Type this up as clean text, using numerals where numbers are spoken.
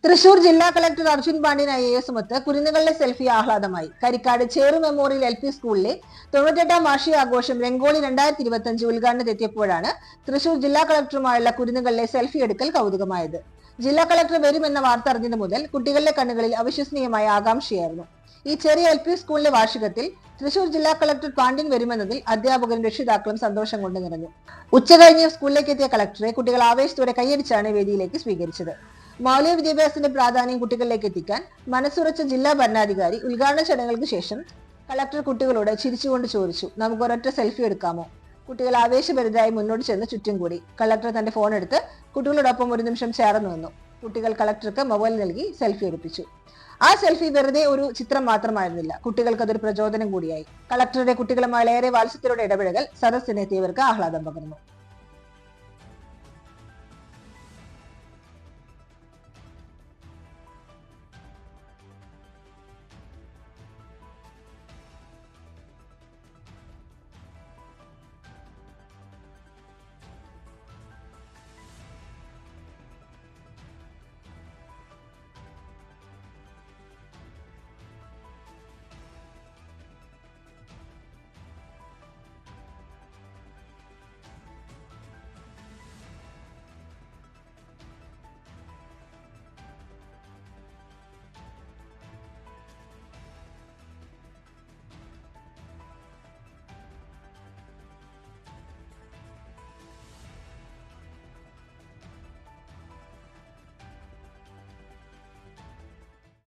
തൃശൂർ ജില്ലാ collector Arjun Pandian IAS മൊത്ത് കുരുന്നുകളുടെ സെൽഫി ആഹ്ലാദമായി. കരിക്കാട് ചേറു മെമ്മോറിയൽ LP സ്കൂളിലെ 98ാം വാർഷികാഘോഷം രംഗോളി 2025 ഉദ്ഘാടനത്തിനെത്തിയപ്പോഴാണ് തൃശൂർ ജില്ലാ കളക്ടറുമായുള്ള കുരുന്നുകളിലെ സെൽഫി എടുക്കൽ കൗതുകമായത്. ജില്ലാ കളക്ടർ വരുമെന്ന വാർത്ത അറിഞ്ഞത് മുതൽ കുട്ടികളുടെ കണ്ണുകളിൽ അവിശ്വസനീയമായ ആകാംക്ഷയായിരുന്നു. ഈ ചെറിയ LP സ്കൂളിലെ വാർഷികത്തിൽ തൃശൂർ ജില്ലാ കളക്ടർ പാണ്ഡ്യൻ വരുമെന്നതിൽ അധ്യാപകരും രക്ഷിതാക്കളും സന്തോഷം കൊണ്ട് നിറഞ്ഞു. ഉച്ചകഴിഞ്ഞ് സ്കൂളിലേക്ക് എത്തിയ കളക്ടറെ കുട്ടികൾ ആവേശത്തോടെ കൈയടിച്ചാണ് വേദിയിലേക്ക് സ്വീകരിച്ചത്. മൗലിക വിദ്യാഭ്യാസത്തിന്റെ പ്രാധാന്യം കുട്ടികളിലേക്ക് എത്തിക്കാൻ മനസ്സുറച്ച ജില്ലാ ഭരണാധികാരി ഉദ്ഘാടന ചടങ്ങുകൾക്ക് ശേഷം കളക്ടർ കുട്ടികളോട് ചിരിച്ചുകൊണ്ട് ചോദിച്ചു, നമുക്ക് ഒരൊറ്റ സെൽഫി എടുക്കാമോ? കുട്ടികൾ ആവേശഭരിതരായി മുന്നോട്ട് ചെന്ന് ചുറ്റും കൂടി. കളക്ടർ തന്റെ ഫോൺ എടുത്ത് കുട്ടികളോടൊപ്പം ഒരു നിമിഷം ചേർന്ന് നിന്നു. കുട്ടികൾ കളക്ടർക്ക് മൊബൈൽ നൽകി സെൽഫി എടുപ്പിച്ചു. ആ സെൽഫി വെറുതെ ഒരു ചിത്രം മാത്രമായിരുന്നില്ല, കുട്ടികൾക്ക് അതൊരു പ്രചോദനം കൂടിയായി. കളക്ടറുടെ കുട്ടികളുമായി ഏറെ വാത്സല്യത്തോടെ ഇടപെടൽ സദസ്സിനെത്തിയവർക്ക് ആഹ്ലാദം പകർന്നു.